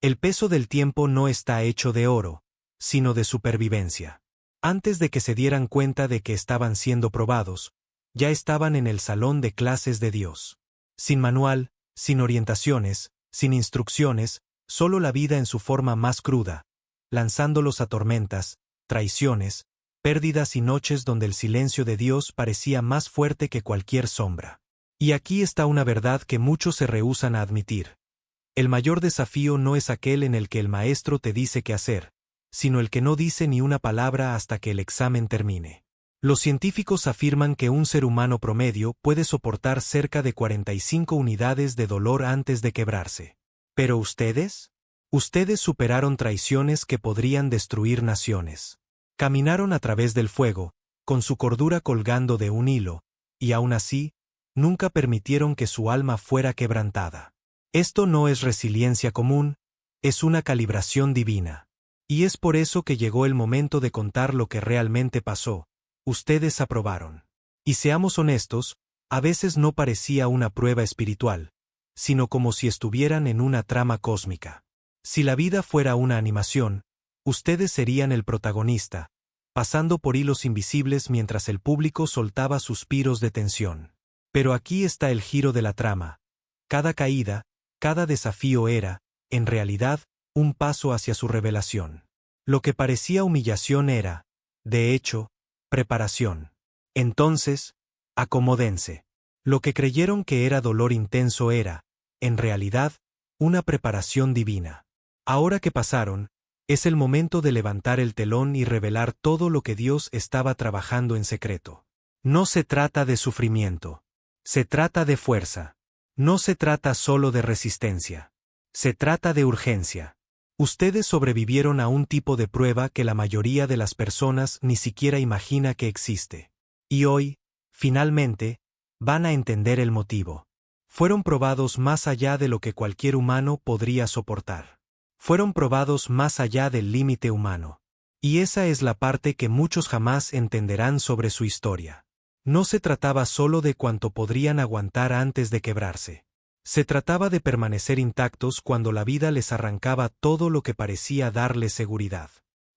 El peso del tiempo no está hecho de oro, sino de supervivencia. Antes de que se dieran cuenta de que estaban siendo probados, ya estaban en el salón de clases de Dios. Sin manual, sin orientaciones, sin instrucciones, solo la vida en su forma más cruda, lanzándolos a tormentas, traiciones, pérdidas y noches donde el silencio de Dios parecía más fuerte que cualquier sombra. Y aquí está una verdad que muchos se rehúsan a admitir. El mayor desafío no es aquel en el que el maestro te dice qué hacer, sino el que no dice ni una palabra hasta que el examen termine. Los científicos afirman que un ser humano promedio puede soportar cerca de 45 unidades de dolor antes de quebrarse. ¿Pero ustedes? Ustedes superaron traiciones que podrían destruir naciones. Caminaron a través del fuego, con su cordura colgando de un hilo, y aún así, nunca permitieron que su alma fuera quebrantada. Esto no es resiliencia común, es una calibración divina. Y es por eso que llegó el momento de contar lo que realmente pasó. Ustedes aprobaron. Y seamos honestos, a veces no parecía una prueba espiritual, sino como si estuvieran en una trama cósmica. Si la vida fuera una animación, ustedes serían el protagonista, pasando por hilos invisibles mientras el público soltaba suspiros de tensión. Pero aquí está el giro de la trama. Cada caída, cada desafío era, en realidad, un paso hacia su revelación. Lo que parecía humillación era, de hecho, preparación. Entonces, acomódense. Lo que creyeron que era dolor intenso era, en realidad, una preparación divina. Ahora que pasaron, es el momento de levantar el telón y revelar todo lo que Dios estaba trabajando en secreto. No se trata de sufrimiento. Se trata de fuerza. No se trata solo de resistencia. Se trata de urgencia. Ustedes sobrevivieron a un tipo de prueba que la mayoría de las personas ni siquiera imagina que existe. Y hoy, finalmente, van a entender el motivo. Fueron probados más allá de lo que cualquier humano podría soportar. Fueron probados más allá del límite humano. Y esa es la parte que muchos jamás entenderán sobre su historia. No se trataba solo de cuánto podrían aguantar antes de quebrarse. Se trataba de permanecer intactos cuando la vida les arrancaba todo lo que parecía darles seguridad.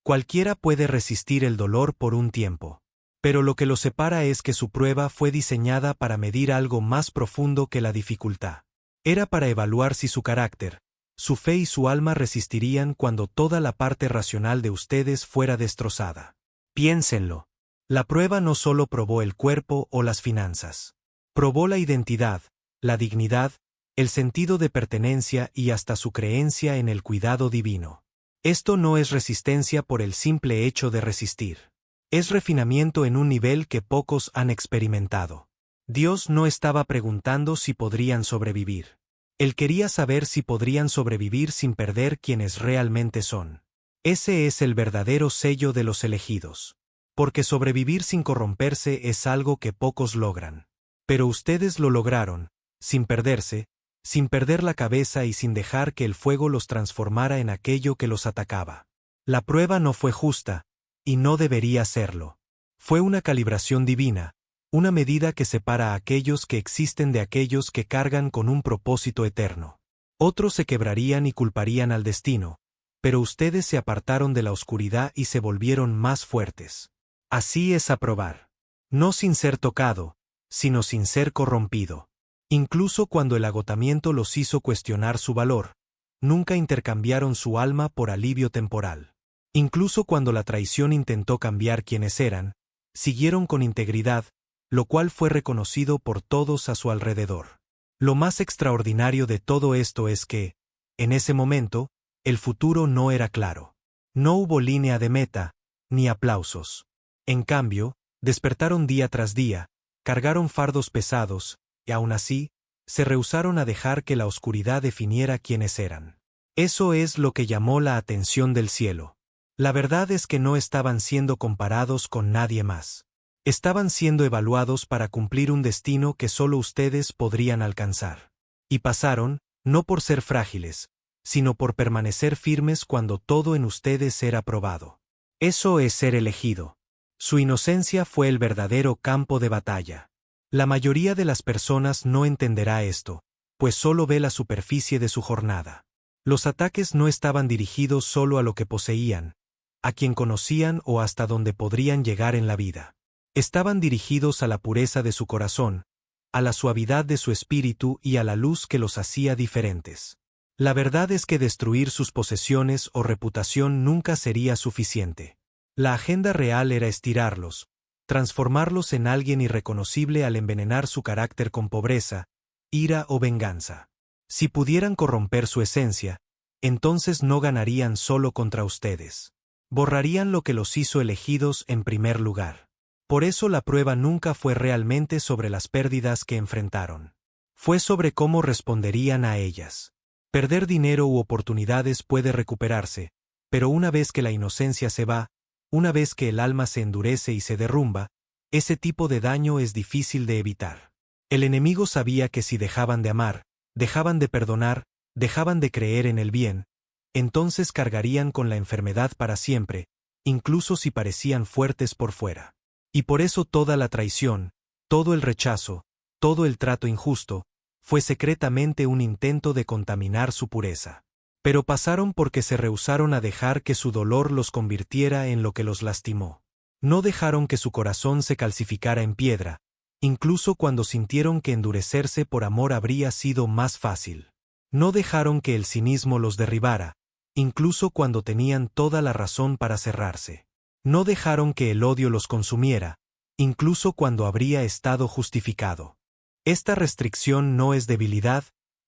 Cualquiera puede resistir el dolor por un tiempo. Pero lo que los separa es que su prueba fue diseñada para medir algo más profundo que la dificultad. Era para evaluar si su carácter, su fe y su alma resistirían cuando toda la parte racional de ustedes fuera destrozada. Piénsenlo. La prueba no solo probó el cuerpo o las finanzas. Probó la identidad, la dignidad, el sentido de pertenencia y hasta su creencia en el cuidado divino. Esto no es resistencia por el simple hecho de resistir. Es refinamiento en un nivel que pocos han experimentado. Dios no estaba preguntando si podrían sobrevivir. Él quería saber si podrían sobrevivir sin perder quienes realmente son. Ese es el verdadero sello de los elegidos. Porque sobrevivir sin corromperse es algo que pocos logran. Pero ustedes lo lograron, sin perderse, sin perder la cabeza y sin dejar que el fuego los transformara en aquello que los atacaba. La prueba no fue justa, y no debería serlo. Fue una calibración divina, una medida que separa a aquellos que existen de aquellos que cargan con un propósito eterno. Otros se quebrarían y culparían al destino, pero ustedes se apartaron de la oscuridad y se volvieron más fuertes. Así es aprobar. No sin ser tocado, sino sin ser corrompido. Incluso cuando el agotamiento los hizo cuestionar su valor, nunca intercambiaron su alma por alivio temporal. Incluso cuando la traición intentó cambiar quienes eran, siguieron con integridad, lo cual fue reconocido por todos a su alrededor. Lo más extraordinario de todo esto es que, en ese momento, el futuro no era claro. No hubo línea de meta, ni aplausos. En cambio, despertaron día tras día, cargaron fardos pesados, y aún así, se rehusaron a dejar que la oscuridad definiera quiénes eran. Eso es lo que llamó la atención del cielo. La verdad es que no estaban siendo comparados con nadie más. Estaban siendo evaluados para cumplir un destino que solo ustedes podrían alcanzar. Y pasaron, no por ser frágiles, sino por permanecer firmes cuando todo en ustedes era probado. Eso es ser elegido. Su inocencia fue el verdadero campo de batalla. La mayoría de las personas no entenderá esto, pues solo ve la superficie de su jornada. Los ataques no estaban dirigidos solo a lo que poseían, a quien conocían o hasta donde podrían llegar en la vida. Estaban dirigidos a la pureza de su corazón, a la suavidad de su espíritu y a la luz que los hacía diferentes. La verdad es que destruir sus posesiones o reputación nunca sería suficiente. La agenda real era estirarlos, transformarlos en alguien irreconocible al envenenar su carácter con pobreza, ira o venganza. Si pudieran corromper su esencia, entonces no ganarían solo contra ustedes. Borrarían lo que los hizo elegidos en primer lugar. Por eso la prueba nunca fue realmente sobre las pérdidas que enfrentaron. Fue sobre cómo responderían a ellas. Perder dinero u oportunidades puede recuperarse, pero una vez que la inocencia se va, una vez que el alma se endurece y se derrumba, ese tipo de daño es difícil de evitar. El enemigo sabía que si dejaban de amar, dejaban de perdonar, dejaban de creer en el bien, entonces cargarían con la enfermedad para siempre, incluso si parecían fuertes por fuera. Y por eso toda la traición, todo el rechazo, todo el trato injusto, fue secretamente un intento de contaminar su pureza. Pero pasaron porque se rehusaron a dejar que su dolor los convirtiera en lo que los lastimó. No dejaron que su corazón se calcificara en piedra, incluso cuando sintieron que endurecerse por amor habría sido más fácil. No dejaron que el cinismo los derribara, incluso cuando tenían toda la razón para cerrarse. No dejaron que el odio los consumiera, incluso cuando habría estado justificado. Esta restricción no es debilidad,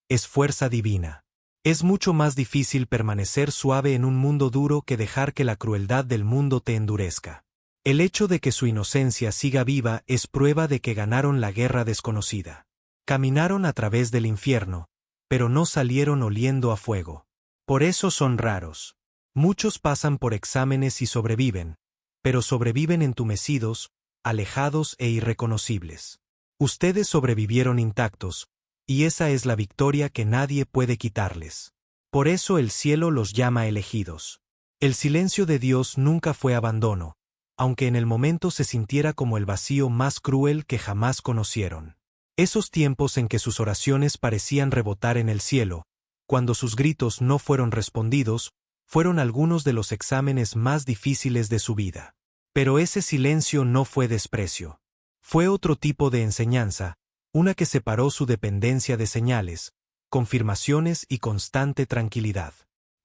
es fuerza divina. Es mucho más difícil permanecer suave en un mundo duro que dejar que la crueldad del mundo te endurezca. El hecho de que su inocencia siga viva es prueba de que ganaron la guerra desconocida. Caminaron a través del infierno, pero no salieron oliendo a fuego. Por eso son raros. Muchos pasan por exámenes y sobreviven, pero sobreviven entumecidos, alejados e irreconocibles. Ustedes sobrevivieron intactos, y esa es la victoria que nadie puede quitarles. Por eso el cielo los llama elegidos. El silencio de Dios nunca fue abandono, aunque en el momento se sintiera como el vacío más cruel que jamás conocieron. Esos tiempos en que sus oraciones parecían rebotar en el cielo, cuando sus gritos no fueron respondidos, fueron algunos de los exámenes más difíciles de su vida. Pero ese silencio no fue desprecio. Fue otro tipo de enseñanza, una que separó su dependencia de señales, confirmaciones y constante tranquilidad.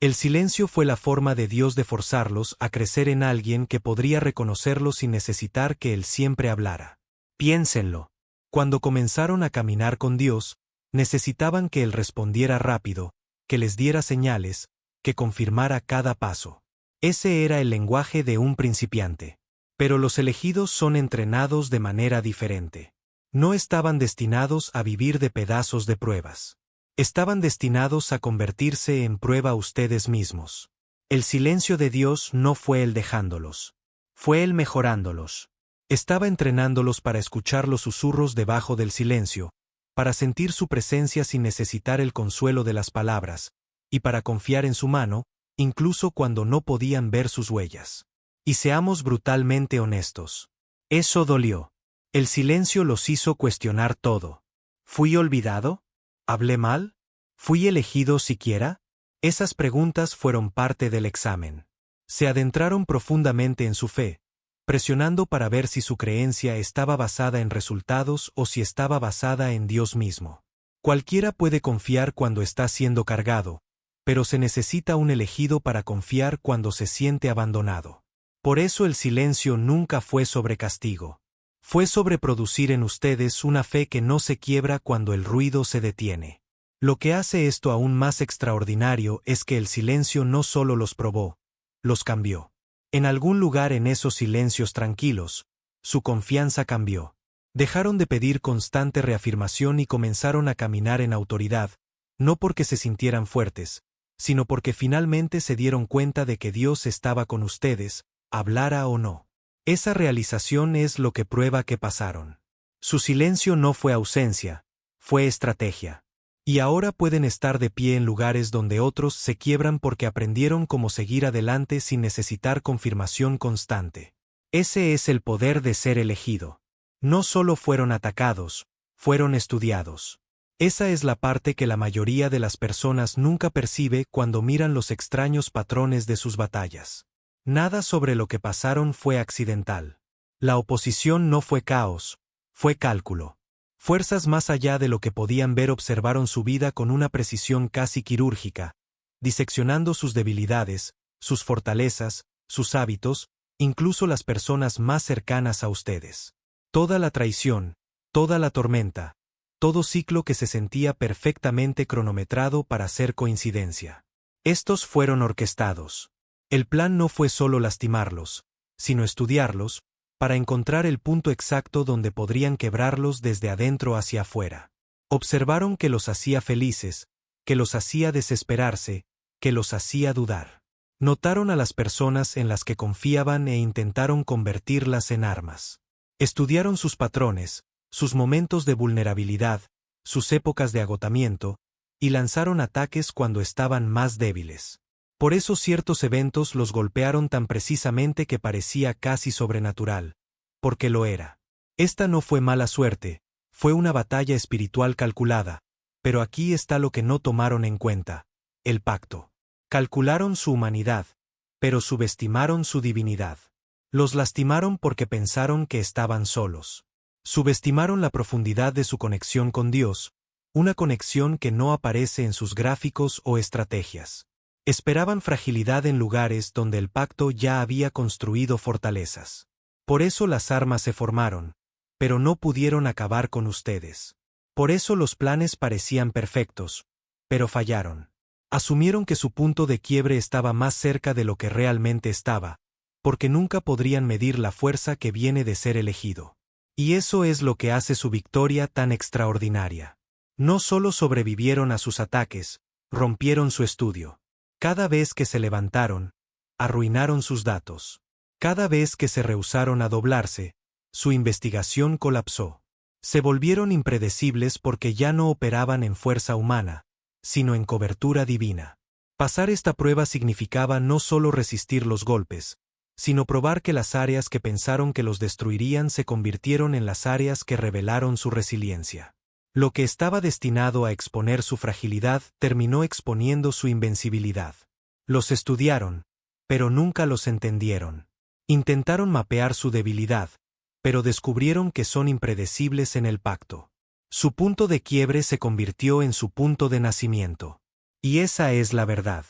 El silencio fue la forma de Dios de forzarlos a crecer en alguien que podría reconocerlos sin necesitar que Él siempre hablara. Piénsenlo. Cuando comenzaron a caminar con Dios, necesitaban que Él respondiera rápido, que les diera señales, que confirmara cada paso. Ese era el lenguaje de un principiante. Pero los elegidos son entrenados de manera diferente. No estaban destinados a vivir de pedazos de pruebas. Estaban destinados a convertirse en prueba ustedes mismos. El silencio de Dios no fue Él dejándolos. Fue Él mejorándolos. Estaba entrenándolos para escuchar los susurros debajo del silencio, para sentir su presencia sin necesitar el consuelo de las palabras, y para confiar en su mano, incluso cuando no podían ver sus huellas. Y seamos brutalmente honestos. Eso dolió. El silencio los hizo cuestionar todo. ¿Fui olvidado? ¿Hablé mal? ¿Fui elegido siquiera? Esas preguntas fueron parte del examen. Se adentraron profundamente en su fe, presionando para ver si su creencia estaba basada en resultados o si estaba basada en Dios mismo. Cualquiera puede confiar cuando está siendo cargado, pero se necesita un elegido para confiar cuando se siente abandonado. Por eso el silencio nunca fue sobre castigo. Fue sobre producir en ustedes una fe que no se quiebra cuando el ruido se detiene. Lo que hace esto aún más extraordinario es que el silencio no solo los probó, los cambió. En algún lugar en esos silencios tranquilos, su confianza cambió. Dejaron de pedir constante reafirmación y comenzaron a caminar en autoridad, no porque se sintieran fuertes, sino porque finalmente se dieron cuenta de que Dios estaba con ustedes, hablara o no. Esa realización es lo que prueba que pasaron. Su silencio no fue ausencia, fue estrategia. Y ahora pueden estar de pie en lugares donde otros se quiebran porque aprendieron cómo seguir adelante sin necesitar confirmación constante. Ese es el poder de ser elegido. No solo fueron atacados, fueron estudiados. Esa es la parte que la mayoría de las personas nunca percibe cuando miran los extraños patrones de sus batallas. Nada sobre lo que pasaron fue accidental. La oposición no fue caos, fue cálculo. Fuerzas más allá de lo que podían ver observaron su vida con una precisión casi quirúrgica, diseccionando sus debilidades, sus fortalezas, sus hábitos, incluso las personas más cercanas a ustedes. Toda la traición, toda la tormenta, todo ciclo que se sentía perfectamente cronometrado para ser coincidencia. Estos fueron orquestados. El plan no fue solo lastimarlos, sino estudiarlos, para encontrar el punto exacto donde podrían quebrarlos desde adentro hacia afuera. Observaron que los hacía felices, que los hacía desesperarse, que los hacía dudar. Notaron a las personas en las que confiaban e intentaron convertirlas en armas. Estudiaron sus patrones, sus momentos de vulnerabilidad, sus épocas de agotamiento, y lanzaron ataques cuando estaban más débiles. Por eso ciertos eventos los golpearon tan precisamente que parecía casi sobrenatural, porque lo era. Esta no fue mala suerte, fue una batalla espiritual calculada, pero aquí está lo que no tomaron en cuenta: el pacto. Calcularon su humanidad, pero subestimaron su divinidad. Los lastimaron porque pensaron que estaban solos. Subestimaron la profundidad de su conexión con Dios, una conexión que no aparece en sus gráficos o estrategias. Esperaban fragilidad en lugares donde el pacto ya había construido fortalezas. Por eso las armas se formaron, pero no pudieron acabar con ustedes. Por eso los planes parecían perfectos, pero fallaron. Asumieron que su punto de quiebre estaba más cerca de lo que realmente estaba, porque nunca podrían medir la fuerza que viene de ser elegido. Y eso es lo que hace su victoria tan extraordinaria. No solo sobrevivieron a sus ataques, rompieron su estudio. Cada vez que se levantaron, arruinaron sus datos. Cada vez que se rehusaron a doblarse, su investigación colapsó. Se volvieron impredecibles porque ya no operaban en fuerza humana, sino en cobertura divina. Pasar esta prueba significaba no solo resistir los golpes, sino probar que las áreas que pensaron que los destruirían se convirtieron en las áreas que revelaron su resiliencia. Lo que estaba destinado a exponer su fragilidad terminó exponiendo su invencibilidad. Los estudiaron, pero nunca los entendieron. Intentaron mapear su debilidad, pero descubrieron que son impredecibles en el pacto. Su punto de quiebre se convirtió en su punto de nacimiento. Y esa es la verdad.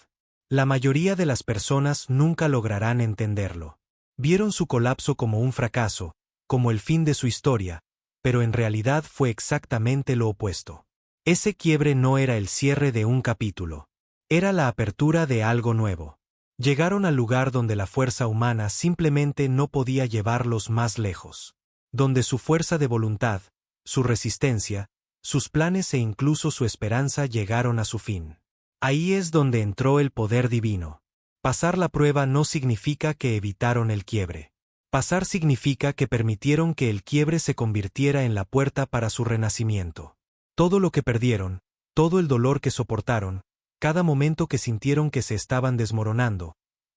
La mayoría de las personas nunca lograrán entenderlo. Vieron su colapso como un fracaso, como el fin de su historia, pero en realidad fue exactamente lo opuesto. Ese quiebre no era el cierre de un capítulo. Era la apertura de algo nuevo. Llegaron al lugar donde la fuerza humana simplemente no podía llevarlos más lejos. Donde su fuerza de voluntad, su resistencia, sus planes e incluso su esperanza llegaron a su fin. Ahí es donde entró el poder divino. Pasar la prueba no significa que evitaron el quiebre. Pasar significa que permitieron que el quiebre se convirtiera en la puerta para su renacimiento. Todo lo que perdieron, todo el dolor que soportaron, cada momento que sintieron que se estaban desmoronando,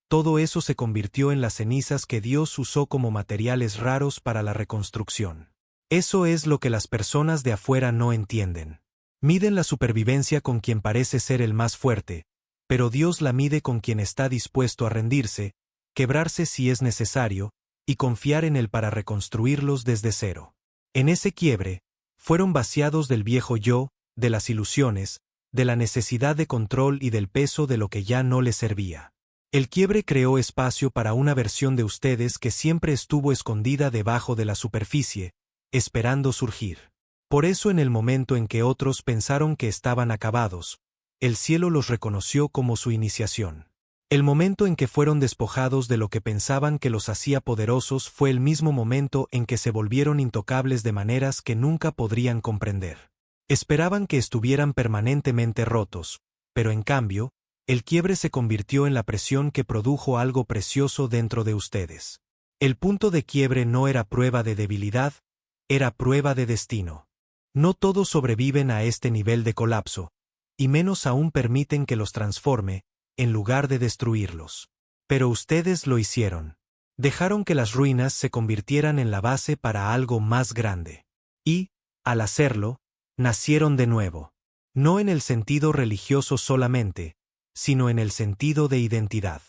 todo eso se convirtió en las cenizas que Dios usó como materiales raros para la reconstrucción. Eso es lo que las personas de afuera no entienden. Miden la supervivencia con quien parece ser el más fuerte, pero Dios la mide con quien está dispuesto a rendirse, quebrarse si es necesario, y confiar en Él para reconstruirlos desde cero. En ese quiebre, fueron vaciados del viejo yo, de las ilusiones, de la necesidad de control y del peso de lo que ya no les servía. El quiebre creó espacio para una versión de ustedes que siempre estuvo escondida debajo de la superficie, esperando surgir. Por eso en el momento en que otros pensaron que estaban acabados, el cielo los reconoció como su iniciación. El momento en que fueron despojados de lo que pensaban que los hacía poderosos fue el mismo momento en que se volvieron intocables de maneras que nunca podrían comprender. Esperaban que estuvieran permanentemente rotos, pero en cambio, el quiebre se convirtió en la presión que produjo algo precioso dentro de ustedes. El punto de quiebre no era prueba de debilidad, era prueba de destino. No todos sobreviven a este nivel de colapso, y menos aún permiten que los transforme, en lugar de destruirlos. Pero ustedes lo hicieron. Dejaron que las ruinas se convirtieran en la base para algo más grande. Y, al hacerlo, Nacieron de nuevo. No en el sentido religioso solamente, sino en el sentido de identidad.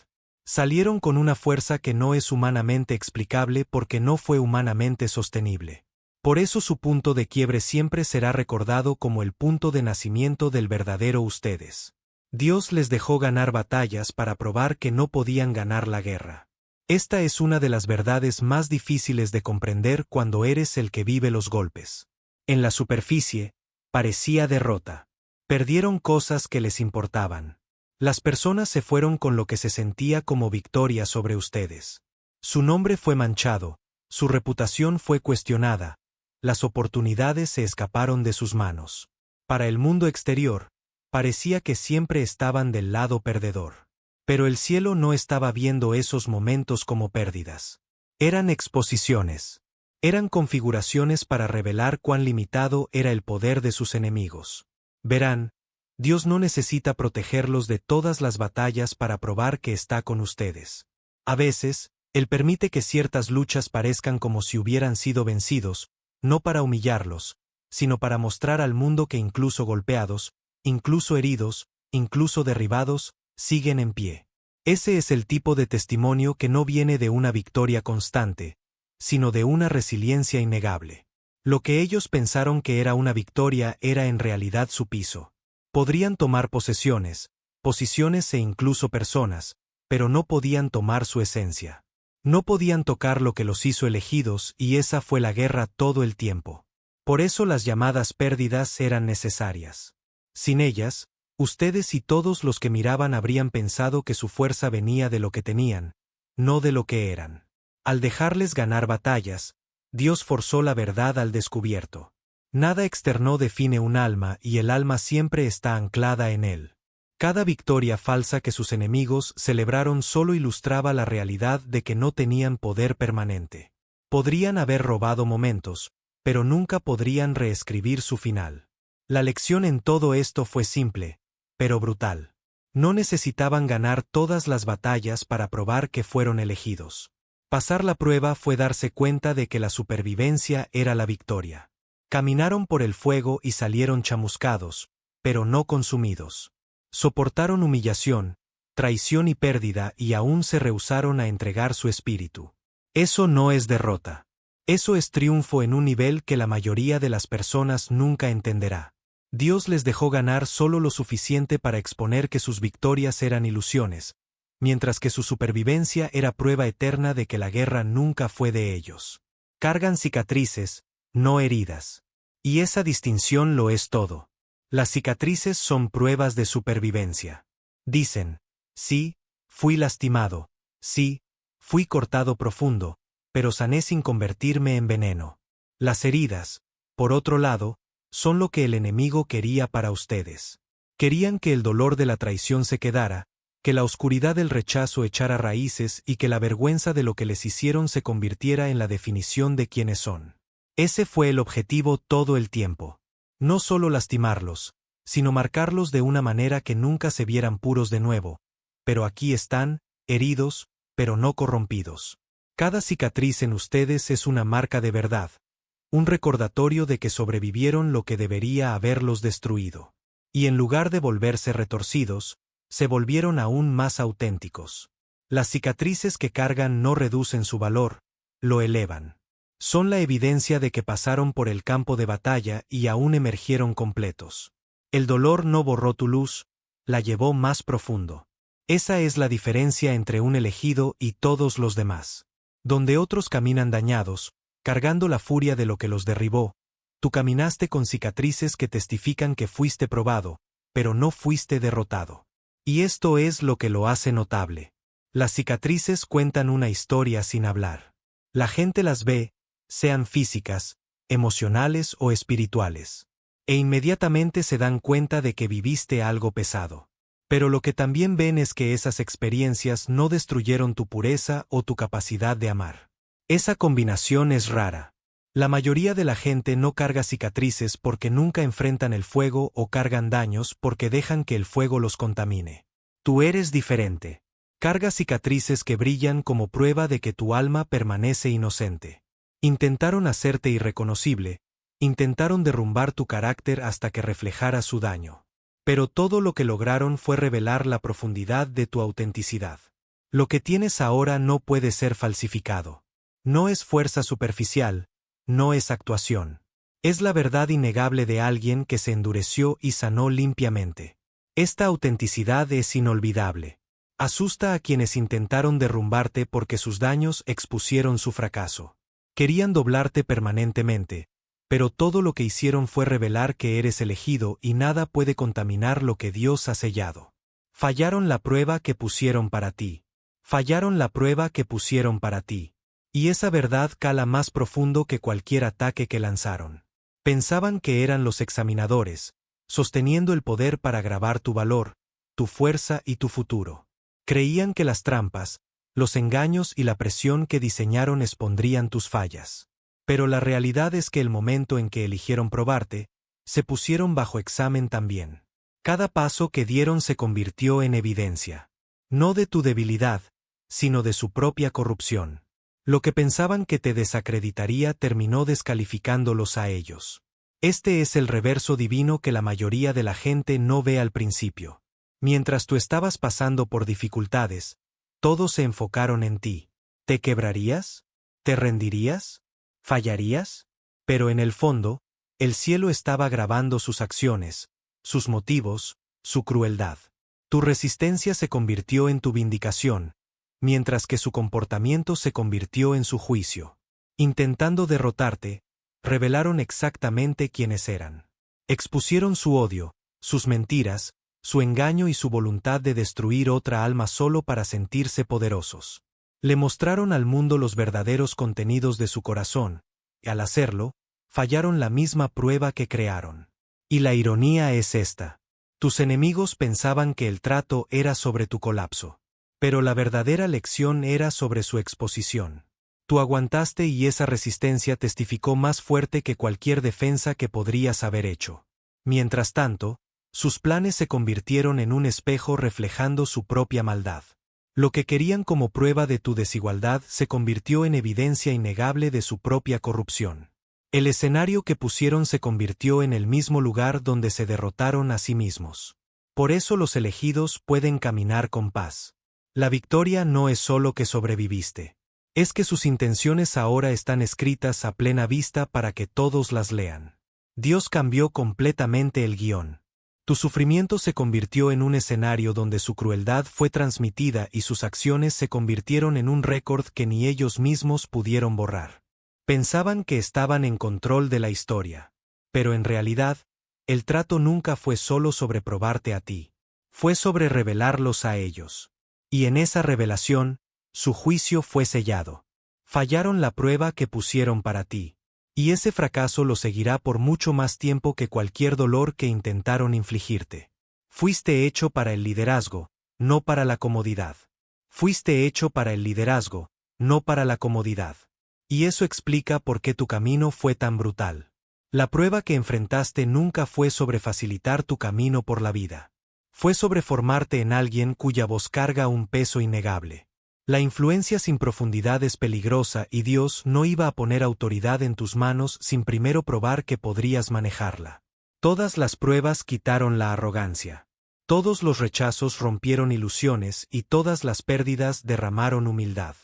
Salieron con una fuerza que no es humanamente explicable porque no fue humanamente sostenible. Por eso su punto de quiebre siempre será recordado como el punto de nacimiento del verdadero ustedes. Dios les dejó ganar batallas para probar que no podían ganar la guerra. Esta es una de las verdades más difíciles de comprender cuando eres el que vive los golpes. En la superficie, parecía derrota. Perdieron cosas que les importaban. Las personas se fueron con lo que se sentía como victoria sobre ustedes. Su nombre fue manchado, su reputación fue cuestionada, las oportunidades se escaparon de sus manos. Para el mundo exterior, parecía que siempre estaban del lado perdedor. Pero el cielo no estaba viendo esos momentos como pérdidas. Eran exposiciones. Eran configuraciones para revelar cuán limitado era el poder de sus enemigos. Verán, Dios no necesita protegerlos de todas las batallas para probar que está con ustedes. A veces, Él permite que ciertas luchas parezcan como si hubieran sido vencidos, no para humillarlos, sino para mostrar al mundo que incluso golpeados, incluso heridos, incluso derribados, siguen en pie. Ese es el tipo de testimonio que no viene de una victoria constante, sino de una resiliencia innegable. Lo que ellos pensaron que era una victoria era en realidad su piso. Podrían tomar posesiones, posiciones e incluso personas, pero no podían tomar su esencia. No podían tocar lo que los hizo elegidos y esa fue la guerra todo el tiempo. Por eso las llamadas pérdidas eran necesarias. Sin ellas, ustedes y todos los que miraban habrían pensado que su fuerza venía de lo que tenían, no de lo que eran. Al dejarles ganar batallas, Dios forzó la verdad al descubierto. Nada externo define un alma y el alma siempre está anclada en él. Cada victoria falsa que sus enemigos celebraron solo ilustraba la realidad de que no tenían poder permanente. Podrían haber robado momentos, pero nunca podrían reescribir su final. La lección en todo esto fue simple, pero brutal. No necesitaban ganar todas las batallas para probar que fueron elegidos. Pasar la prueba fue darse cuenta de que la supervivencia era la victoria. Caminaron por el fuego y salieron chamuscados, pero no consumidos. Soportaron humillación, traición y pérdida y aún se rehusaron a entregar su espíritu. Eso no es derrota. Eso es triunfo en un nivel que la mayoría de las personas nunca entenderá. Dios les dejó ganar solo lo suficiente para exponer que sus victorias eran ilusiones, mientras que su supervivencia era prueba eterna de que la guerra nunca fue de ellos. Cargan cicatrices, no heridas. Y esa distinción lo es todo. Las cicatrices son pruebas de supervivencia. Dicen, sí, fui lastimado, sí, fui cortado profundo, pero sané sin convertirme en veneno. Las heridas, por otro lado, son lo que el enemigo quería para ustedes. Querían que el dolor de la traición se quedara, que la oscuridad del rechazo echara raíces y que la vergüenza de lo que les hicieron se convirtiera en la definición de quiénes son. Ese fue el objetivo todo el tiempo. No solo lastimarlos, sino marcarlos de una manera que nunca se vieran puros de nuevo. Pero aquí están, heridos, pero no corrompidos. Cada cicatriz en ustedes es una marca de verdad, un recordatorio de que sobrevivieron lo que debería haberlos destruido. Y en lugar de volverse retorcidos, se volvieron aún más auténticos. Las cicatrices que cargan no reducen su valor, lo elevan. Son la evidencia de que pasaron por el campo de batalla y aún emergieron completos. El dolor no borró tu luz, la llevó más profundo. Esa es la diferencia entre un elegido y todos los demás. Donde otros caminan dañados, cargando la furia de lo que los derribó, tú caminaste con cicatrices que testifican que fuiste probado, pero no fuiste derrotado. Y esto es lo que lo hace notable. Las cicatrices cuentan una historia sin hablar. La gente las ve, sean físicas, emocionales o espirituales. E inmediatamente se dan cuenta de que viviste algo pesado. Pero lo que también ven es que esas experiencias no destruyeron tu pureza o tu capacidad de amar. Esa combinación es rara. La mayoría de la gente no carga cicatrices porque nunca enfrentan el fuego o cargan daños porque dejan que el fuego los contamine. Tú eres diferente. Cargas cicatrices que brillan como prueba de que tu alma permanece inocente. Intentaron hacerte irreconocible, Intentaron derrumbar tu carácter hasta que reflejara su daño. Pero todo lo que lograron fue revelar la profundidad de tu autenticidad. Lo que tienes ahora no puede ser falsificado. No es fuerza superficial, no es actuación. Es la verdad innegable de alguien que se endureció y sanó limpiamente. Esta autenticidad es inolvidable. Asusta a quienes intentaron derrumbarte porque sus daños expusieron su fracaso. Querían doblarte permanentemente, pero todo lo que hicieron fue revelar que eres elegido y nada puede contaminar lo que Dios ha sellado. Fallaron la prueba que pusieron para ti. Fallaron la prueba que pusieron para ti. Y esa verdad cala más profundo que cualquier ataque que lanzaron. Pensaban que eran los examinadores, sosteniendo el poder para grabar tu valor, tu fuerza y tu futuro. Creían que las trampas, los engaños y la presión que diseñaron expondrían tus fallas. Pero la realidad es que el momento en que eligieron probarte, se pusieron bajo examen también. Cada paso que dieron se convirtió en evidencia. No de tu debilidad, sino de su propia corrupción. Lo que pensaban que te desacreditaría terminó descalificándolos a ellos. Este es el reverso divino que la mayoría de la gente no ve al principio. Mientras tú estabas pasando por dificultades, todos se enfocaron en ti. ¿Te quebrarías? ¿Te rendirías? ¿Fallarías? Pero en el fondo, el cielo estaba grabando sus acciones, sus motivos, su crueldad. Tu resistencia se convirtió en tu vindicación, mientras que su comportamiento se convirtió en su juicio. Intentando derrotarte, revelaron exactamente quiénes eran. Expusieron su odio, sus mentiras, su engaño y su voluntad de destruir otra alma solo para sentirse poderosos. Le mostraron al mundo los verdaderos contenidos de su corazón, y al hacerlo, fallaron la misma prueba que crearon. Y la ironía es esta. Tus enemigos pensaban que el trato era sobre tu colapso. Pero la verdadera lección era sobre su exposición. Tú aguantaste y esa resistencia testificó más fuerte que cualquier defensa que podrías haber hecho. Mientras tanto, sus planes se convirtieron en un espejo reflejando su propia maldad. Lo que querían como prueba de tu desigualdad se convirtió en evidencia innegable de su propia corrupción. El escenario que pusieron se convirtió en el mismo lugar donde se derrotaron a sí mismos. Por eso los elegidos pueden caminar con paz. La victoria no es solo que sobreviviste. Es que sus intenciones ahora están escritas a plena vista para que todos las lean. Dios cambió completamente el guión. Tu sufrimiento se convirtió en un escenario donde su crueldad fue transmitida y sus acciones se convirtieron en un récord que ni ellos mismos pudieron borrar. Pensaban que estaban en control de la historia. Pero en realidad, el trato nunca fue solo sobre probarte a ti. Fue sobre revelarlos a ellos. Y en esa revelación, su juicio fue sellado. Fallaron la prueba que pusieron para ti. Y ese fracaso lo seguirá por mucho más tiempo que cualquier dolor que intentaron infligirte. Fuiste hecho para el liderazgo, no para la comodidad. Fuiste hecho para el liderazgo, no para la comodidad. Y eso explica por qué tu camino fue tan brutal. La prueba que enfrentaste nunca fue sobre facilitar tu camino por la vida. Fue sobre formarte en alguien cuya voz carga un peso innegable. La influencia sin profundidad es peligrosa y Dios no iba a poner autoridad en tus manos sin primero probar que podrías manejarla. Todas las pruebas quitaron la arrogancia. Todos los rechazos rompieron ilusiones y todas las pérdidas derramaron humildad.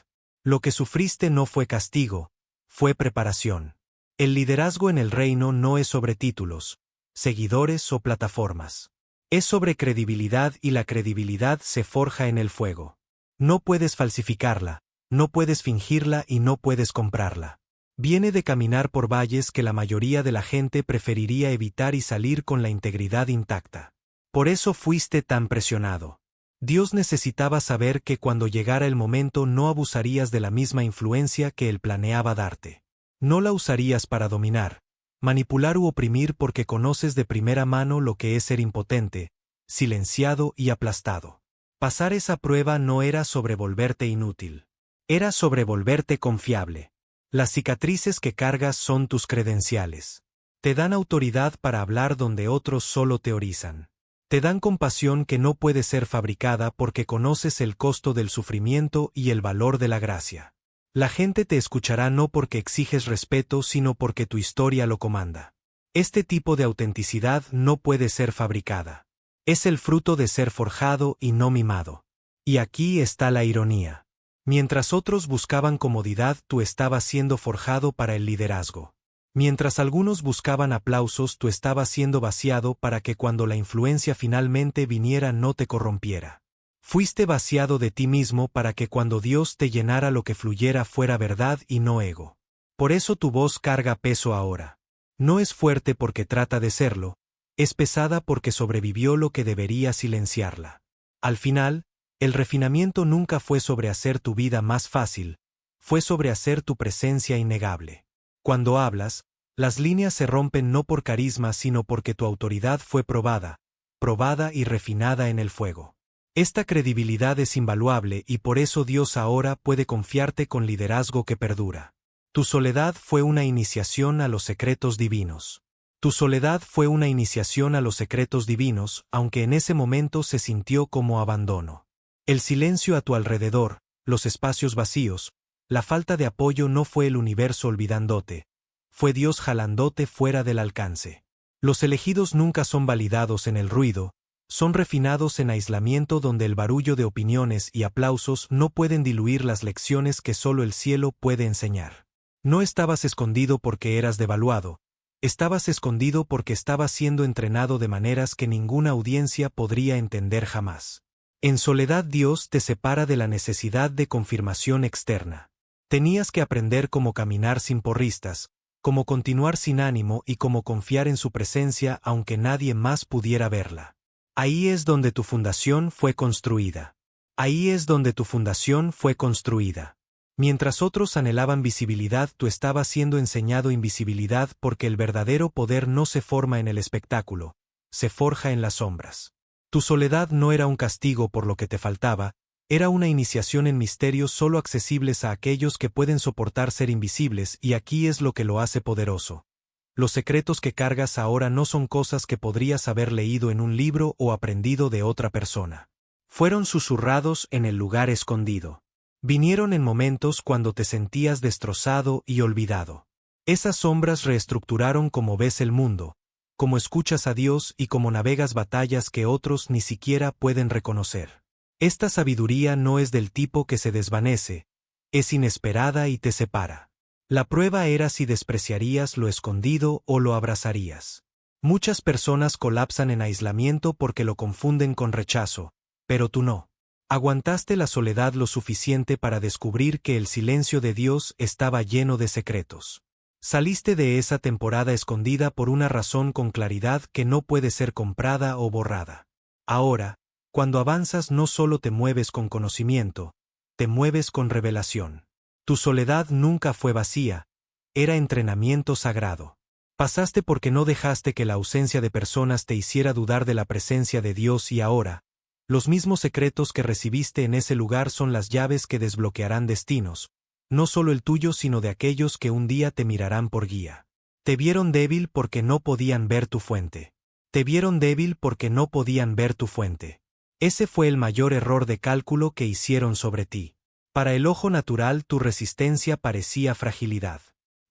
Lo que sufriste no fue castigo, fue preparación. El liderazgo en el reino no es sobre títulos, seguidores o plataformas. Es sobre credibilidad y la credibilidad se forja en el fuego. No puedes falsificarla, no puedes fingirla y no puedes comprarla. Viene de caminar por valles que la mayoría de la gente preferiría evitar y salir con la integridad intacta. Por eso fuiste tan presionado. Dios necesitaba saber que cuando llegara el momento no abusarías de la misma influencia que Él planeaba darte. No la usarías para dominar, manipular u oprimir porque conoces de primera mano lo que es ser impotente, silenciado y aplastado. Pasar esa prueba no era sobre volverte inútil. Era sobre volverte confiable. Las cicatrices que cargas son tus credenciales. Te dan autoridad para hablar donde otros solo teorizan. Te dan compasión que no puede ser fabricada porque conoces el costo del sufrimiento y el valor de la gracia. La gente te escuchará no porque exiges respeto, sino porque tu historia lo comanda. Este tipo de autenticidad no puede ser fabricada. Es el fruto de ser forjado y no mimado. Y aquí está la ironía. Mientras otros buscaban comodidad, tú estabas siendo forjado para el liderazgo. Mientras algunos buscaban aplausos, tú estabas siendo vaciado para que cuando la influencia finalmente viniera no te corrompiera. Fuiste vaciado de ti mismo para que cuando Dios te llenara lo que fluyera fuera verdad y no ego. Por eso tu voz carga peso ahora. No es fuerte porque trata de serlo, es pesada porque sobrevivió lo que debería silenciarla. Al final, el refinamiento nunca fue sobre hacer tu vida más fácil, fue sobre hacer tu presencia innegable. Cuando hablas, las líneas se rompen no por carisma sino porque tu autoridad fue probada y refinada en el fuego. Esta credibilidad es invaluable y por eso Dios ahora puede confiarte con liderazgo que perdura. Tu soledad fue una iniciación a los secretos divinos. Tu soledad fue una iniciación a los secretos divinos, aunque en ese momento se sintió como abandono. El silencio a tu alrededor, los espacios vacíos, la falta de apoyo no fue el universo olvidándote, fue Dios jalándote fuera del alcance. Los elegidos nunca son validados en el ruido, son refinados en aislamiento donde el barullo de opiniones y aplausos no pueden diluir las lecciones que solo el cielo puede enseñar. No estabas escondido porque eras devaluado, estabas escondido porque estabas siendo entrenado de maneras que ninguna audiencia podría entender jamás. En soledad Dios te separa de la necesidad de confirmación externa. Tenías que aprender cómo caminar sin porristas, cómo continuar sin ánimo y cómo confiar en su presencia aunque nadie más pudiera verla. Ahí es donde tu fundación fue construida. Ahí es donde tu fundación fue construida. Mientras otros anhelaban visibilidad, tú estabas siendo enseñado invisibilidad porque el verdadero poder no se forma en el espectáculo, se forja en las sombras. Tu soledad no era un castigo por lo que te faltaba, era una iniciación en misterios solo accesibles a aquellos que pueden soportar ser invisibles y aquí es lo que lo hace poderoso. Los secretos que cargas ahora no son cosas que podrías haber leído en un libro o aprendido de otra persona. Fueron susurrados en el lugar escondido. Vinieron en momentos cuando te sentías destrozado y olvidado. Esas sombras reestructuraron cómo ves el mundo, cómo escuchas a Dios y cómo navegas batallas que otros ni siquiera pueden reconocer. Esta sabiduría no es del tipo que se desvanece, es inesperada y te separa. La prueba era si despreciarías lo escondido o lo abrazarías. Muchas personas colapsan en aislamiento porque lo confunden con rechazo, pero tú no. Aguantaste la soledad lo suficiente para descubrir que el silencio de Dios estaba lleno de secretos. Saliste de esa temporada escondida por una razón con claridad que no puede ser comprada o borrada. Ahora, cuando avanzas no solo te mueves con conocimiento, te mueves con revelación. Tu soledad nunca fue vacía, era entrenamiento sagrado. Pasaste porque no dejaste que la ausencia de personas te hiciera dudar de la presencia de Dios y ahora, los mismos secretos que recibiste en ese lugar son las llaves que desbloquearán destinos, no solo el tuyo sino de aquellos que un día te mirarán por guía. Te vieron débil porque no podían ver tu fuente. Te vieron débil porque no podían ver tu fuente. Ese fue el mayor error de cálculo que hicieron sobre ti. Para el ojo natural tu resistencia parecía fragilidad.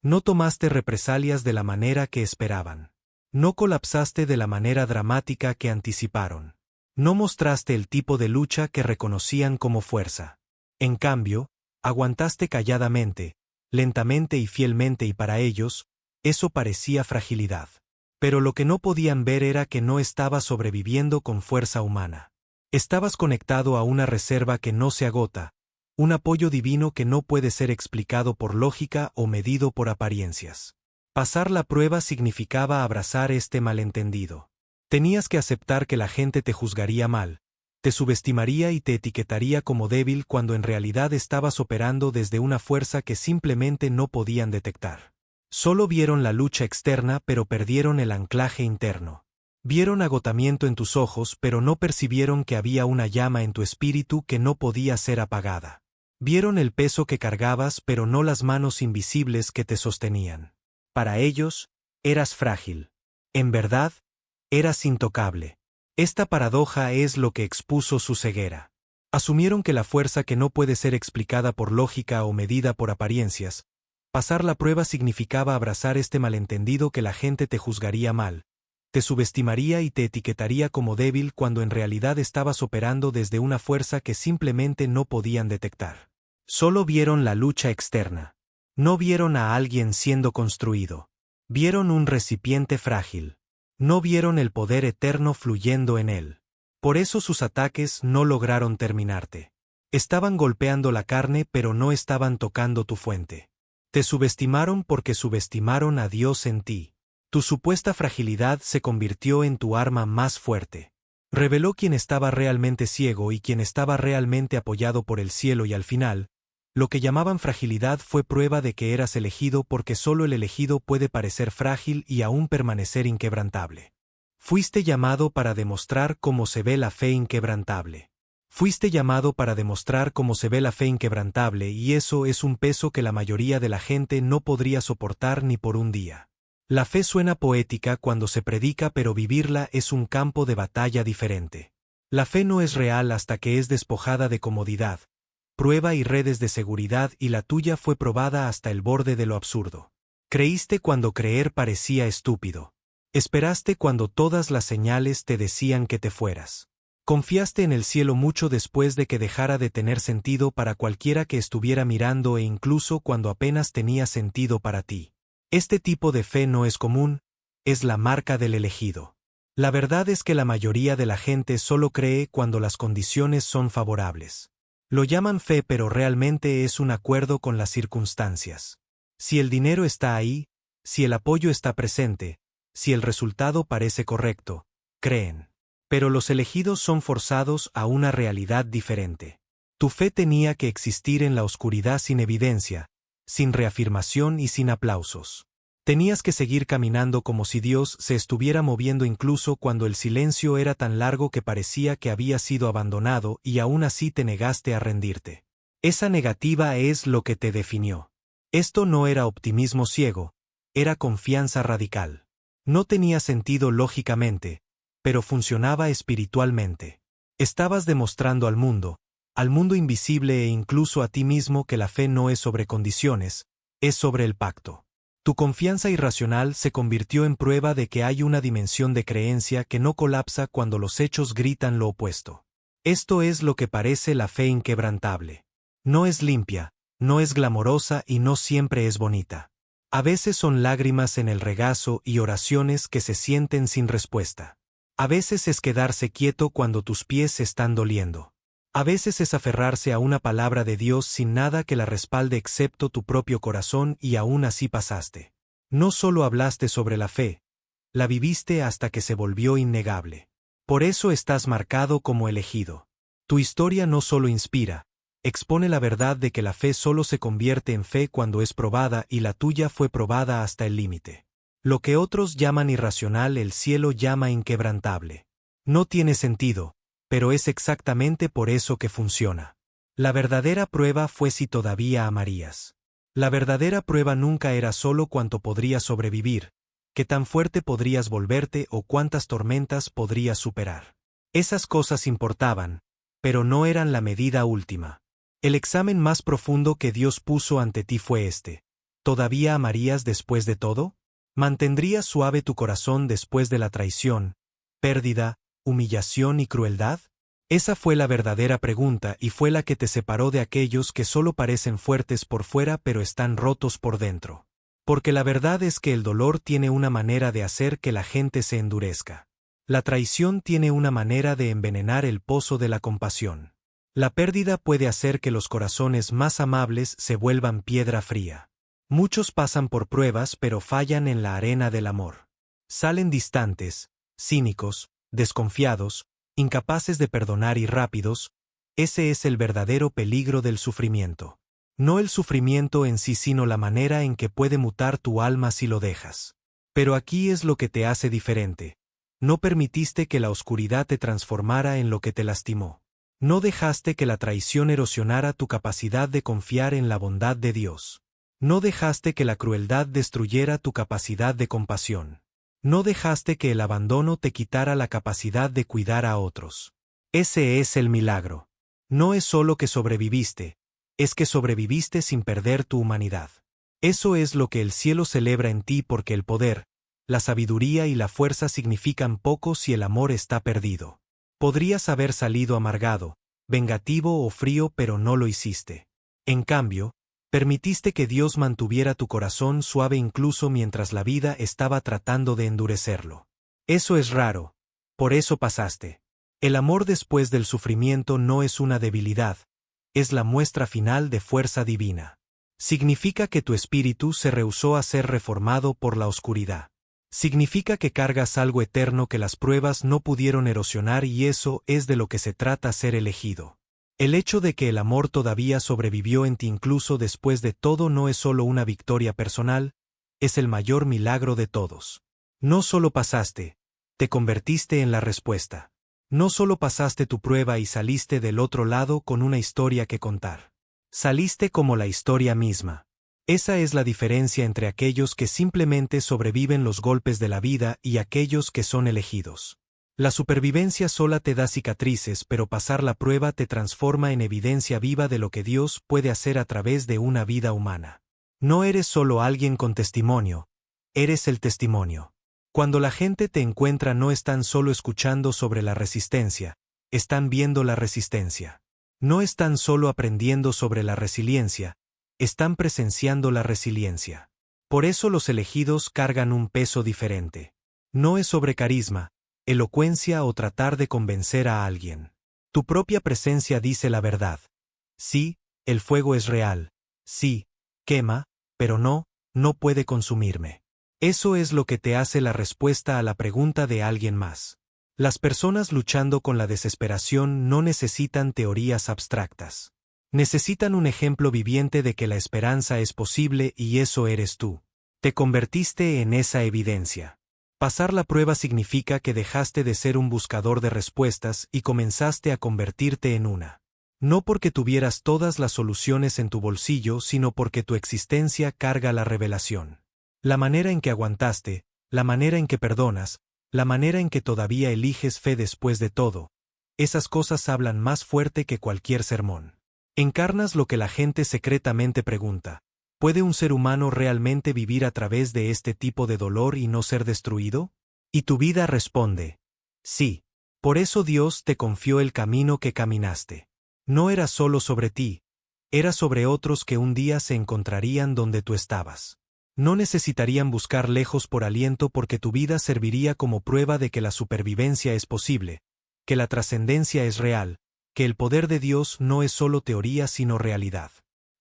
No tomaste represalias de la manera que esperaban. No colapsaste de la manera dramática que anticiparon. No mostraste el tipo de lucha que reconocían como fuerza. En cambio, aguantaste calladamente, lentamente y fielmente y para ellos, eso parecía fragilidad. Pero lo que no podían ver era que no estabas sobreviviendo con fuerza humana. Estabas conectado a una reserva que no se agota, un apoyo divino que no puede ser explicado por lógica o medido por apariencias. Pasar la prueba significaba abrazar este malentendido. Tenías que aceptar que la gente te juzgaría mal, te subestimaría y te etiquetaría como débil cuando en realidad estabas operando desde una fuerza que simplemente no podían detectar. Solo vieron la lucha externa pero perdieron el anclaje interno. Vieron agotamiento en tus ojos pero no percibieron que había una llama en tu espíritu que no podía ser apagada. Vieron el peso que cargabas pero no las manos invisibles que te sostenían. Para ellos, eras frágil. En verdad, eras intocable. Esta paradoja es lo que expuso su ceguera. Asumieron que la fuerza que no puede ser explicada por lógica o medida por apariencias, pasar la prueba significaba abrazar este malentendido que la gente te juzgaría mal, te subestimaría y te etiquetaría como débil cuando en realidad estabas operando desde una fuerza que simplemente no podían detectar. Solo vieron la lucha externa. No vieron a alguien siendo construido. Vieron un recipiente frágil. No vieron el poder eterno fluyendo en él. Por eso sus ataques no lograron terminarte. Estaban golpeando la carne pero no estaban tocando tu fuente. Te subestimaron porque subestimaron a Dios en ti. Tu supuesta fragilidad se convirtió en tu arma más fuerte. Reveló quién estaba realmente ciego y quién estaba realmente apoyado por el cielo y al final, lo que llamaban fragilidad fue prueba de que eras elegido porque solo el elegido puede parecer frágil y aún permanecer inquebrantable. Fuiste llamado para demostrar cómo se ve la fe inquebrantable. Fuiste llamado para demostrar cómo se ve la fe inquebrantable y eso es un peso que la mayoría de la gente no podría soportar ni por un día. La fe suena poética cuando se predica pero vivirla es un campo de batalla diferente. La fe no es real hasta que es despojada de comodidad, prueba y redes de seguridad y la tuya fue probada hasta el borde de lo absurdo. Creíste cuando creer parecía estúpido. Esperaste cuando todas las señales te decían que te fueras. Confiaste en el cielo mucho después de que dejara de tener sentido para cualquiera que estuviera mirando e incluso cuando apenas tenía sentido para ti. Este tipo de fe no es común, es la marca del elegido. La verdad es que la mayoría de la gente solo cree cuando las condiciones son favorables. Lo llaman fe pero realmente es un acuerdo con las circunstancias. Si el dinero está ahí, si el apoyo está presente, si el resultado parece correcto, creen. Pero los elegidos son forzados a una realidad diferente. Tu fe tenía que existir en la oscuridad sin evidencia, sin reafirmación y sin aplausos. Tenías que seguir caminando como si Dios se estuviera moviendo incluso cuando el silencio era tan largo que parecía que había sido abandonado y aún así te negaste a rendirte. Esa negativa es lo que te definió. Esto no era optimismo ciego, era confianza radical. No tenía sentido lógicamente, pero funcionaba espiritualmente. Estabas demostrando al mundo invisible e incluso a ti mismo que la fe no es sobre condiciones, es sobre el pacto. Tu confianza irracional se convirtió en prueba de que hay una dimensión de creencia que no colapsa cuando los hechos gritan lo opuesto. Esto es lo que parece la fe inquebrantable. No es limpia, no es glamorosa y no siempre es bonita. A veces son lágrimas en el regazo y oraciones que se sienten sin respuesta. A veces es quedarse quieto cuando tus pies se están doliendo. A veces es aferrarse a una palabra de Dios sin nada que la respalde excepto tu propio corazón y aún así pasaste. No solo hablaste sobre la fe, la viviste hasta que se volvió innegable. Por eso estás marcado como elegido. Tu historia no solo inspira, expone la verdad de que la fe solo se convierte en fe cuando es probada y la tuya fue probada hasta el límite. Lo que otros llaman irracional el cielo llama inquebrantable. No tiene sentido, pero es exactamente por eso que funciona. La verdadera prueba fue si todavía amarías. La verdadera prueba nunca era solo cuánto podrías sobrevivir, qué tan fuerte podrías volverte o cuántas tormentas podrías superar. Esas cosas importaban, pero no eran la medida última. El examen más profundo que Dios puso ante ti fue este. ¿Todavía amarías después de todo? ¿Mantendrías suave tu corazón después de la traición, pérdida, humillación y crueldad? Esa fue la verdadera pregunta y fue la que te separó de aquellos que solo parecen fuertes por fuera pero están rotos por dentro. Porque la verdad es que el dolor tiene una manera de hacer que la gente se endurezca. La traición tiene una manera de envenenar el pozo de la compasión. La pérdida puede hacer que los corazones más amables se vuelvan piedra fría. Muchos pasan por pruebas pero fallan en la arena del amor. Salen distantes, cínicos, desconfiados, incapaces de perdonar y rápidos. Ese es el verdadero peligro del sufrimiento. No el sufrimiento en sí sino la manera en que puede mutar tu alma si lo dejas. Pero aquí es lo que te hace diferente. No permitiste que la oscuridad te transformara en lo que te lastimó. No dejaste que la traición erosionara tu capacidad de confiar en la bondad de Dios. No dejaste que la crueldad destruyera tu capacidad de compasión. No dejaste que el abandono te quitara la capacidad de cuidar a otros. Ese es el milagro. No es solo que sobreviviste, es que sobreviviste sin perder tu humanidad. Eso es lo que el cielo celebra en ti porque el poder, la sabiduría y la fuerza significan poco si el amor está perdido. Podrías haber salido amargado, vengativo o frío, pero no lo hiciste. En cambio, permitiste que Dios mantuviera tu corazón suave incluso mientras la vida estaba tratando de endurecerlo. Eso es raro. Por eso pasaste. El amor después del sufrimiento no es una debilidad, es la muestra final de fuerza divina. Significa que tu espíritu se rehusó a ser reformado por la oscuridad. Significa que cargas algo eterno que las pruebas no pudieron erosionar y eso es de lo que se trata ser elegido. El hecho de que el amor todavía sobrevivió en ti incluso después de todo no es solo una victoria personal, es el mayor milagro de todos. No solo pasaste, te convertiste en la respuesta. No solo pasaste tu prueba y saliste del otro lado con una historia que contar. Saliste como la historia misma. Esa es la diferencia entre aquellos que simplemente sobreviven los golpes de la vida y aquellos que son elegidos. La supervivencia sola te da cicatrices, pero pasar la prueba te transforma en evidencia viva de lo que Dios puede hacer a través de una vida humana. No eres solo alguien con testimonio, eres el testimonio. Cuando la gente te encuentra no están solo escuchando sobre la resistencia, están viendo la resistencia. No están solo aprendiendo sobre la resiliencia, están presenciando la resiliencia. Por eso los elegidos cargan un peso diferente. No es sobre carisma, elocuencia o tratar de convencer a alguien. Tu propia presencia dice la verdad. Sí, el fuego es real. Sí, quema, pero no puede consumirme. Eso es lo que te hace la respuesta a la pregunta de alguien más. Las personas luchando con la desesperación no necesitan teorías abstractas. Necesitan un ejemplo viviente de que la esperanza es posible y eso eres tú. Te convertiste en esa evidencia. Pasar la prueba significa que dejaste de ser un buscador de respuestas y comenzaste a convertirte en una. No porque tuvieras todas las soluciones en tu bolsillo, sino porque tu existencia carga la revelación. La manera en que aguantaste, la manera en que perdonas, la manera en que todavía eliges fe después de todo, esas cosas hablan más fuerte que cualquier sermón. Encarnas lo que la gente secretamente pregunta: ¿puede un ser humano realmente vivir a través de este tipo de dolor y no ser destruido? Y tu vida responde: sí. Por eso Dios te confió el camino que caminaste. No era solo sobre ti, era sobre otros que un día se encontrarían donde tú estabas. No necesitarían buscar lejos por aliento porque tu vida serviría como prueba de que la supervivencia es posible, que la trascendencia es real, que el poder de Dios no es solo teoría sino realidad.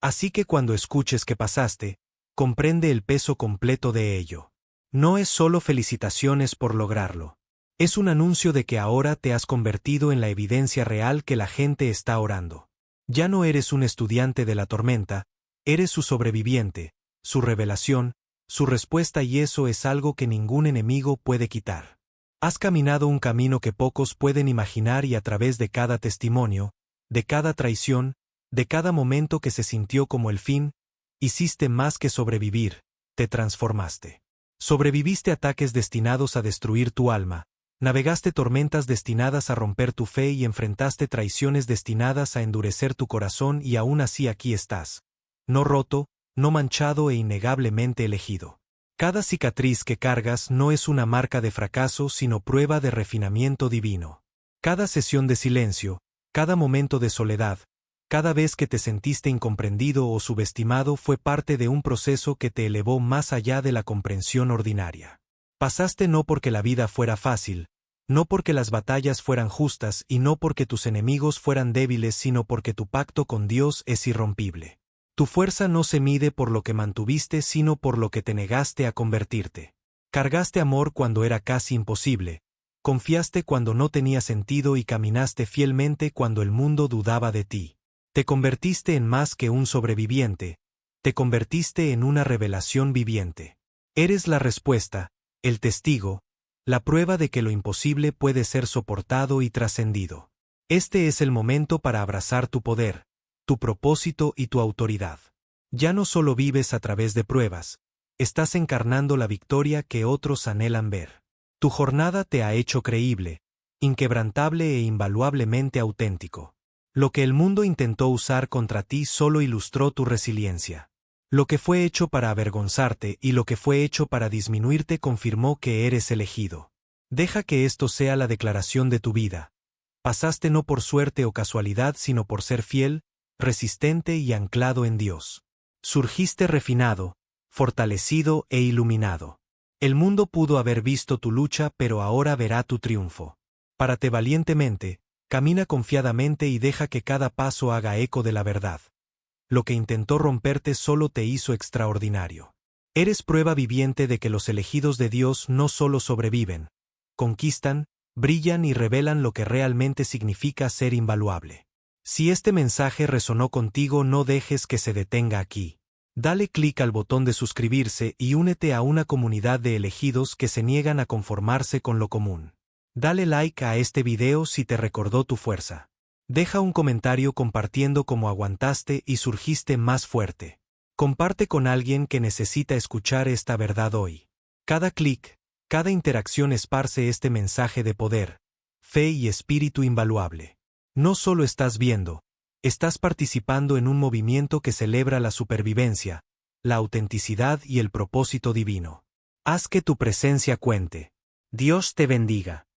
Así que cuando escuches que pasaste, comprende el peso completo de ello. No es solo felicitaciones por lograrlo. Es un anuncio de que ahora te has convertido en la evidencia real que la gente está orando. Ya no eres un estudiante de la tormenta, eres su sobreviviente, su revelación, su respuesta y eso es algo que ningún enemigo puede quitar. Has caminado un camino que pocos pueden imaginar y a través de cada testimonio, de cada traición, de cada momento que se sintió como el fin, hiciste más que sobrevivir, te transformaste. Sobreviviste ataques destinados a destruir tu alma, navegaste tormentas destinadas a romper tu fe y enfrentaste traiciones destinadas a endurecer tu corazón y aún así aquí estás. No roto, no manchado e innegablemente elegido. Cada cicatriz que cargas no es una marca de fracaso sino prueba de refinamiento divino. Cada sesión de silencio, cada momento de soledad, cada vez que te sentiste incomprendido o subestimado fue parte de un proceso que te elevó más allá de la comprensión ordinaria. Pasaste no porque la vida fuera fácil, no porque las batallas fueran justas y no porque tus enemigos fueran débiles sino porque tu pacto con Dios es irrompible. Tu fuerza no se mide por lo que mantuviste sino por lo que te negaste a convertirte. Cargaste amor cuando era casi imposible, confiaste cuando no tenía sentido y caminaste fielmente cuando el mundo dudaba de ti. Te convertiste en más que un sobreviviente, te convertiste en una revelación viviente. Eres la respuesta, el testigo, la prueba de que lo imposible puede ser soportado y trascendido. Este es el momento para abrazar tu poder, tu propósito y tu autoridad. Ya no solo vives a través de pruebas, estás encarnando la victoria que otros anhelan ver. Tu jornada te ha hecho creíble, inquebrantable e invaluablemente auténtico. Lo que el mundo intentó usar contra ti solo ilustró tu resiliencia. Lo que fue hecho para avergonzarte y lo que fue hecho para disminuirte confirmó que eres elegido. Deja que esto sea la declaración de tu vida. Pasaste no por suerte o casualidad, sino por ser fiel, resistente y anclado en Dios. Surgiste refinado, fortalecido e iluminado. El mundo pudo haber visto tu lucha, pero ahora verá tu triunfo. Párate valientemente, camina confiadamente y deja que cada paso haga eco de la verdad. Lo que intentó romperte solo te hizo extraordinario. Eres prueba viviente de que los elegidos de Dios no solo sobreviven, conquistan, brillan y revelan lo que realmente significa ser invaluable. Si este mensaje resonó contigo, no dejes que se detenga aquí. Dale clic al botón de suscribirse y únete a una comunidad de elegidos que se niegan a conformarse con lo común. Dale like a este video si te recordó tu fuerza. Deja un comentario compartiendo cómo aguantaste y surgiste más fuerte. Comparte con alguien que necesita escuchar esta verdad hoy. Cada clic, cada interacción esparce este mensaje de poder, fe y espíritu invaluable. No solo estás viendo, estás participando en un movimiento que celebra la supervivencia, la autenticidad y el propósito divino. Haz que tu presencia cuente. Dios te bendiga.